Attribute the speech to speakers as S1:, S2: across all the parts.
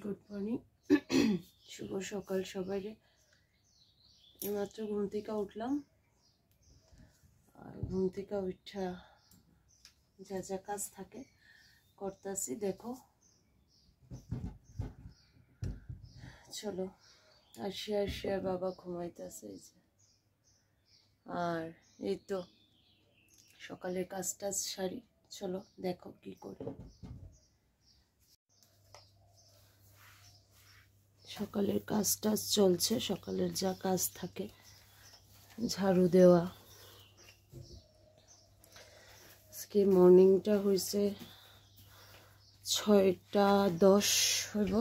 S1: Good morning, শুভ সকাল সবাইকে। এইমাত্র ঘুম থেকে উঠলাম, আর ঘুম থেকে উঠা যা যা কাজ থাকে করতেছি। দেখো, চলো আসিয়া বাবা ঘুমাইতেছে, এই যে। আর এই তো সকালের কাজ টাজ সারি, চলো দেখো কি করি। সকালের কাজ টাজ চলছে, সকালের যা কাজ থাকে, ঝাড়ু দেওয়া। আজকে মর্নিংটা হয়েছে 6:10 হইব,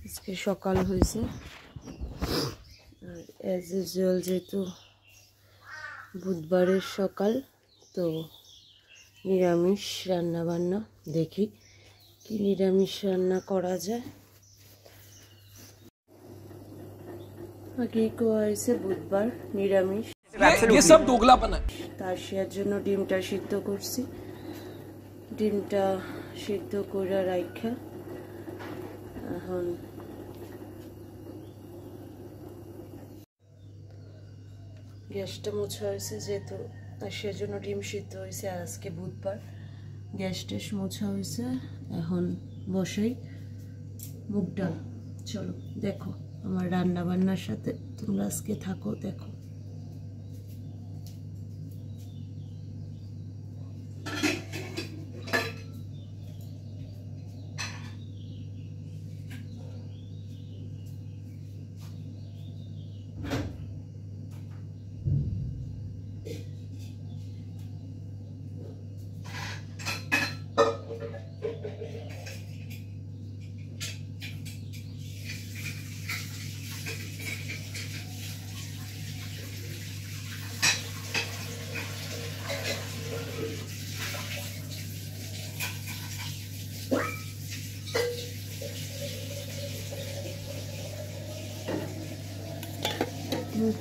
S1: আজকে সকাল হয়েছে। আর অ্যাজ ইউজুয়াল যেহেতু বুধবারের সকাল, তো নিরামিষ রান্না বান্না, দেখি কি নিরামিষ রান্না করা যায়। আগেই কোয়া হয়েছে বুধবার নিরামিষ, তার শেয়ার জন্য ডিমটা সিদ্ধ করছি। ডিমটা সিদ্ধ করে রাখা, এখন গ্যাসটা মোছা হয়েছে, যেহেতু আসার জন্য ডিম সিদ্ধ হয়েছে। আর আজকে বুধবার, গ্যাস ট্যাস মোছা হয়েছে, এখন বসাই মুগ ডাল। চলো দেখো আমার রান্না বান্নার সাথে তোমরা আজকে থাকো, দেখো।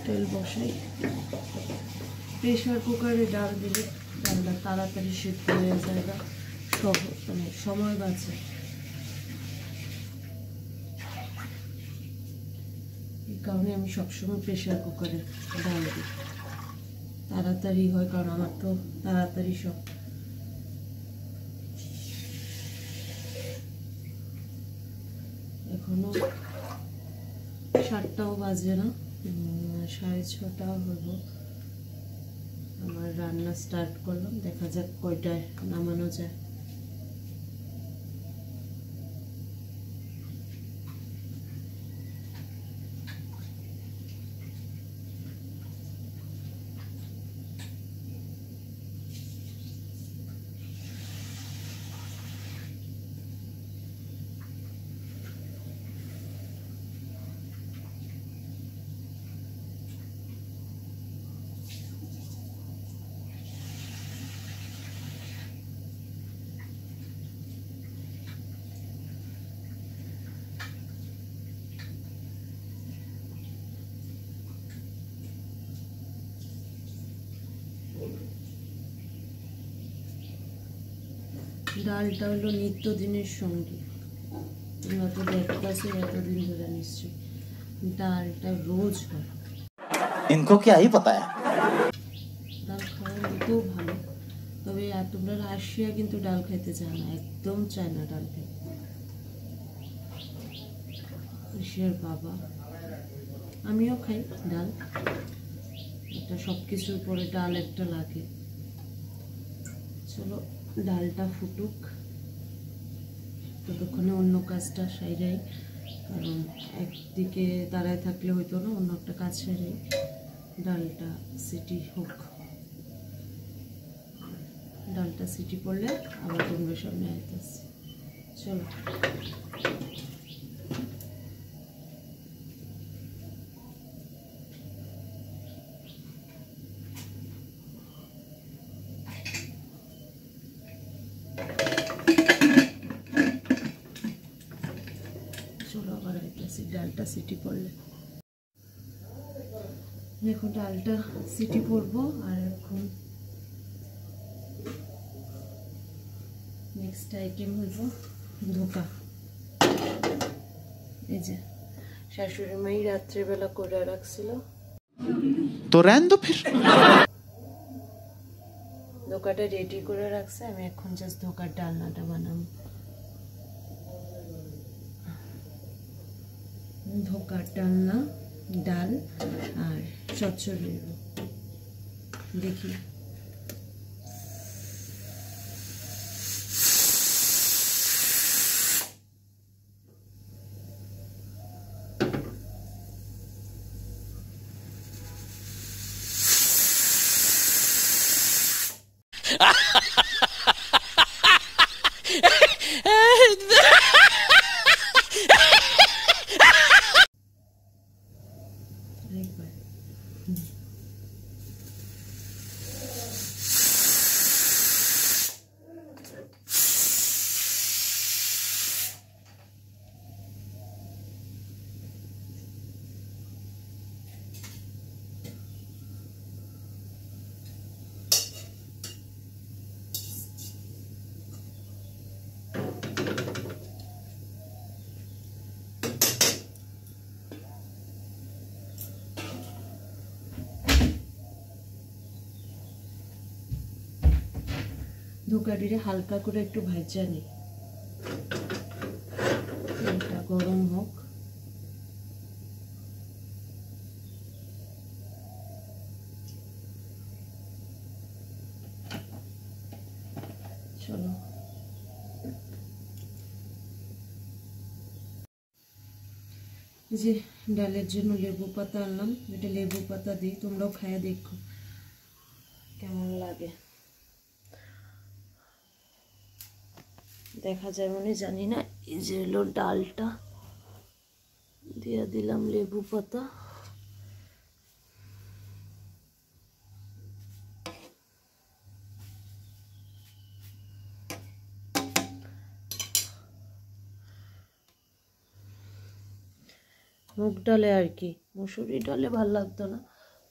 S1: তেল বসাই, প্রেশার কুকারে ডাল দিলে ডালটা তাড়াতাড়ি সিদ্ধ হয়ে যায়, মানে সময় বাঁচে। এই কারণে আমি সবসময় প্রেশার কুকারে ডাল দিই, তাড়াতাড়ি হয়, কারণ আমার তো তাড়াতাড়ি সব। এখনো 7টাও বাজে না, 6:30 হইব। আমার রান্না স্টার্ট করলাম, দেখা যাক কয়টায় নামানো যায়। ডালটা হলো নিত্যদিনের সঙ্গী, তোমরা তো দেখতেছো এতদিন ধরে নিশ্চয়ই, ডালটা রোজ হয়।
S2: इनको क्या ही पता है।
S1: ডাল খাওয়া নিতেও ভালো, তবে আর তোমরা রাশিয়া কিন্তু ডাল খেতে চায় না, একদম চায় না ডাল খেতে। রাশিয়ার বাবা, আমিও খাই ডাল, এটা সব কিছুর পরে ডাল একটা লাগে। চলো ডালটা ফুটুক, ততক্ষণে অন্য কাজটা সাইরাই, কারণ একদিকে দাঁড়ায় থাকলে হইতো না, অন্য একটা কাজ সাইরাই। ডালটা সিটি হোক, ডালটা সিটি পড়লে আবার তোমরা সামনে আইতেছি। চলো আবার আইতেছি, ডালটা সিটি পড়লে। দেখো ডালটা সিটি পড়বো, আর এখন নেক্সট আইটেম হইব ধোকা। এই যে শাশুড়ি মাই রাত্রিবেলা করে রাখছিল,
S2: तो रहने दो फिर।
S1: ধোকাটা রেডি করে রাখছে। আমি এখন জাস্ট ধোকার ডালনাটা বানাবো। ধোকার ডালনা, ডাল আর চচ্চড়ি। দেখি একবার ধোকাটিরে হালকা করে একটু ভাজা নিই, তেলটা গরম হোক। চলো যে ডালের জন্য লেবু পাতা আনলাম, এটা লেবু পাতা দিই, তোমরাও খায়া দেখো কেমন লাগে। দেখা যায় মনে জানি না। এই যে এলো ডালটা, দিয়ে দিলাম লেবু পাতা। মুগ ডালে আর কি, মুসুরি ডালে ভাল লাগতো না,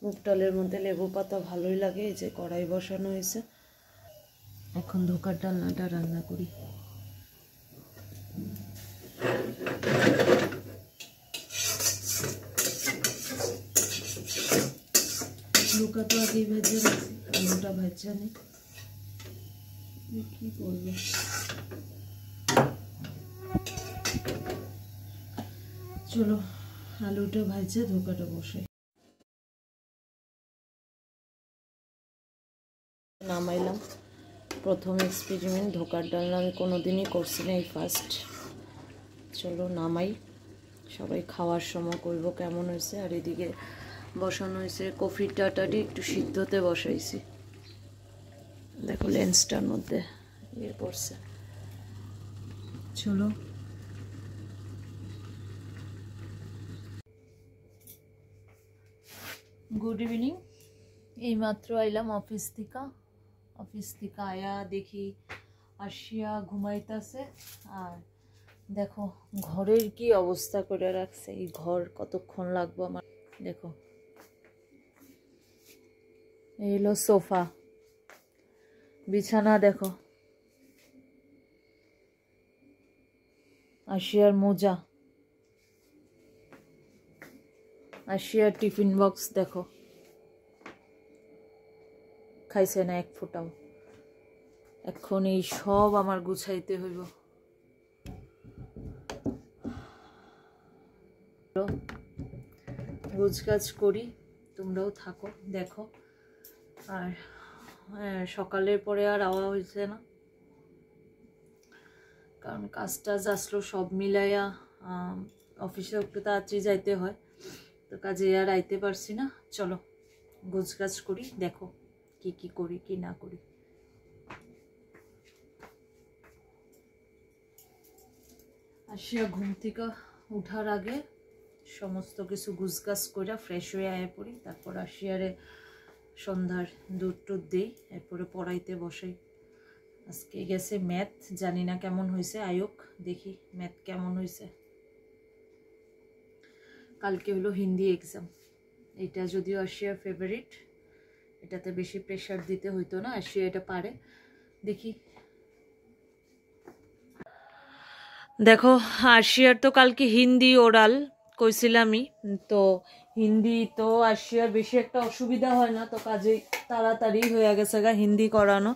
S1: মুগ ডালের মধ্যে লেবু পাতা ভালোই লাগে। এই যে কড়াই বসানো হয়েছে, এখন ধোকার ডালনাটা রান্না করি। ধোকা তো আগেই ভেজে রাখছি, আলুটা ভেজা নেই, কি করবো। চলো আলুটা ভাজে ধোকাটা বসাই। নামাইলাম। প্রথম এক্সপেরিমেন্ট ধোকার ডালনা, আমি কোনোদিনই করছি না, এই ফার্স্ট। চলো নামাই, সবাই খাওয়ার সময় করবো কেমন হয়েছে। আর এদিকে বসানো হয়েছে কফির ডাটাটি, একটু সিদ্ধতে বসাইছি। দেখো লেন্সটার মধ্যে ইয়ে পড়ছে। চলো গুড ইভিনিং। এইমাত্র আইলাম অফিস থেকে আয়া দেখি আশিয়া ঘুমাইতেছে। আর দেখো ঘরের কি অবস্থা করে রাখছে। এই ঘর কতক্ষণ লাগবো আমার। দেখো এই হলো সোফা, বিছানা দেখো, আশিয়ার মোজা, আশিয়ার টিফিন বক্স দেখো, খাইছে না এক ফোঁটাও। এখন এই সব আমার গুছাইতে হইব। গুছগাছ করি, তোমরাও থাকো দেখো। আর সকালের পরে আর আওয়া হয়েছে না, কারণ কাজ টাজ আসলো সব মিলাইয়া। অফিসে একটু তাড়াতাড়ি যাইতে হয়, তো কাজে আর আইতে পারছি না। চলো গুছগাছ করি, দেখো কি কি করি কি না করি। আশিয়া ঘুম থেকে উঠার আগে সমস্ত কিছু গুছগাছ করে ফ্রেশ হয়ে আয়া পড়ি, তারপর আশিয়ারে সন্ধ্যার দুধ টুধ দিই, এরপরে পড়াইতে বসাই। আজকে গেছে ম্যাথ, জানি না কেমন হয়েছে। আয়োক দেখি ম্যাথ কেমন হয়েছে। কালকে হলো হিন্দি এক্সাম, এটা যদিও আশিয়ার ফেভারিট, এটাতে বেশি প্রেশার দিতে হইতো না, আশিয়া এটা পারে। দেখি দেখো আশিয়ার তো কালকে হিন্দি ওরাল কইছিলামই, তো হিন্দি তো আশিয়ার বেশি একটা অসুবিধা হয় না, তো কাজেই তাড়াতাড়ি হয়ে গেছে গা হিন্দি করানো।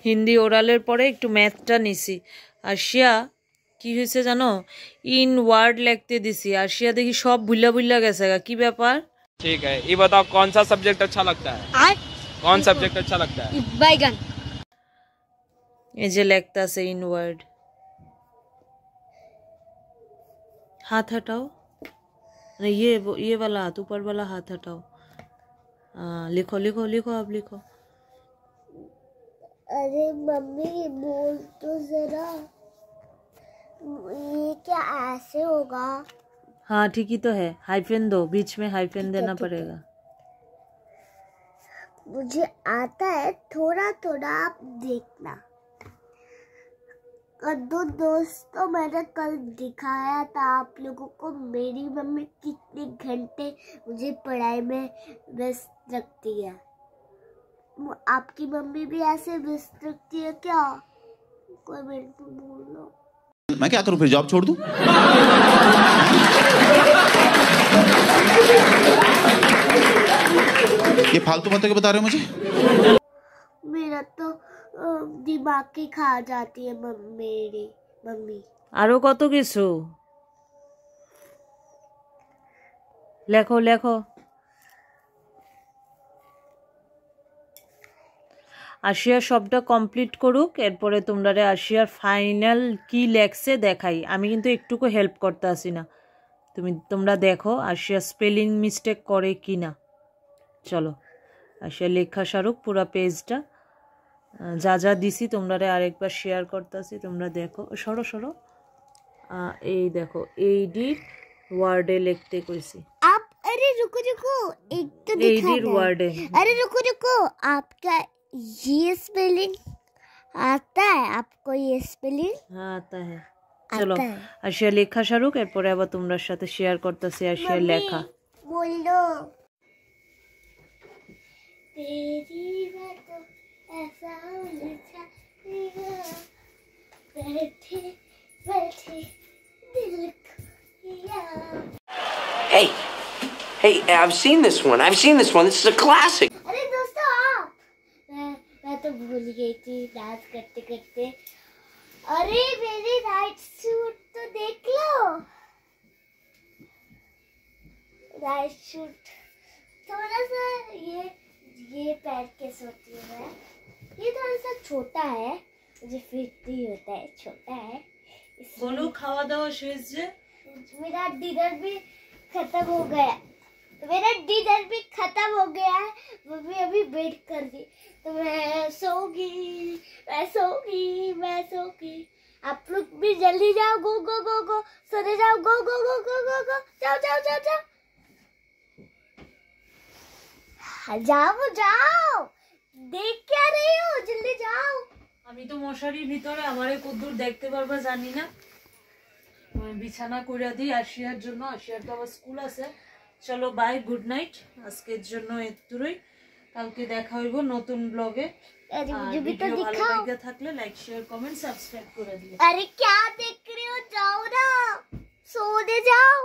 S1: হিন্দি ওরালের পরে একটু ম্যাথটা নিছি। আশিয়া কি হয়েছে জানো, ইন ওয়ার্ড লিখতে দিছি, আশিয়া দেখি সব ভুলা ভুলা গেছে গা, কি ব্যাপার?
S3: ठीक है, ये बताओ कौन सा सब्जेक्ट अच्छा लगता है? कौन सब्जेक्ट अच्छा लगता है?
S4: बैगन।
S1: এই যে লেখতা আছে ইন ওয়ার্ড। हाथ हटाओ, नहीं ये वाला हाथ, ऊपर वाला हाथ हटाओ। लिखो लिखो लिखो, अब लिखो।
S4: अरे मम्मी बोल तो जरा, ये क्या ऐसे होगा?
S1: हाँ ठीक ही तो है, हाइफन दो, बीच में हाइफन देना पड़ेगा।
S4: मुझे आता है थोड़ा थोड़ा, आप देखना। कद्दू दोस्तों मैंने कल दिखाया था आप लोगों को, मेरी मम्मी कितने घंटे मुझे पढ़ाई में व्यस्त रखती है। आपकी मम्मी भी ऐसे व्यस्त रखती है क्या? कोई मेरे को बोल लो।
S2: मैं क्या करूं फिर, जॉब छोड़ दूं? ये फालतू बातें क्यों बता रहे हो मुझे?
S4: मेरा तो दिमाग की खा जाती है मेरी मम्मी।
S1: आरो कत किछु लेखो लेखो। आशिया सबटा कमप्लीट करुक, एरपरे तोमरा आशियार फाइनल की लेखছে দেখাই। আমি কিন্তু একটুকু হেল্প করতে আসি না, তোমরা দেখো आशिया स्पेलिंग मिस्टेक করে কিনা। চলো आशिया লেখা সারুক পুরো পেজটা, যা যা দিছি তোমরা আরেকবার শেয়ার করতেছি, তোমরা দেখো। সরো সরো, এই দেখো এইডির ওয়ার্ডে লিখতে কইছি।
S4: आप अरे रुको रुको, एक तो दिखा
S1: এইডির ওয়ার্ডে।
S4: अरे रुको रुको, आपका ये स्पेलिंग आता है? आपको ये स्पेलिंग?
S1: हाँ आता है। चलो आशिया লেখা সারুক, এরপরে আবার তোমরা সাথে শেয়ার করতেছি আশিয়ার লেখা।
S4: बोलो। तेरी बातों ऐसा उलझा बैठे बैठे दिल किया।
S5: Hey, I've seen this one. This is a classic.
S4: अरे दोस्तों आप, मैं तो भूल गई थी डांस करते करते। अरे मेरी नाइट सूट तो देख लो, नाइट सूट थोड़ा सा ये पैर के सोती हूँ मैं, ये थोड़ा सा छोटा है, मुझे फिट नहीं होता है, छोटा है।
S1: बोलो खावा दावा शेष जे।
S4: मेरा डिनर भी खत्म हो गया, मेरा डिनर भी खत्म हो गया है। मम्मी अभी वेट कर रही, तो मैं सोगी। आप लोग भी जल्दी जाओ, गो गो गो गो, सोने जाओ, गो गो गो गो गो गो, जाओ जाओ जाओ जाओ जाओ जाओ, देख क्या रही हो, जल्दी जाओ।
S1: আমি তো মশারির ভিতরে, আমারে কদ্দুর দেখতে পারবা জানি না। বিছানা কইরা দিই আশিয়ার জন্য, আশিয়ার তো আবার স্কুল আছে। চলো বাই, গুড নাইট, আজকের জন্য এতটুকুই। কালকে দেখা হইব নতুন ব্লগে।
S4: मुझे भी तो
S1: ভালো
S4: दिखाओ।
S1: লাগে থাকলে লাইক শেয়ার কমেন্ট সাবস্ক্রাইব করে দিও।
S4: अरे क्या देख रही हो, जाओ ना, सोने जाओ।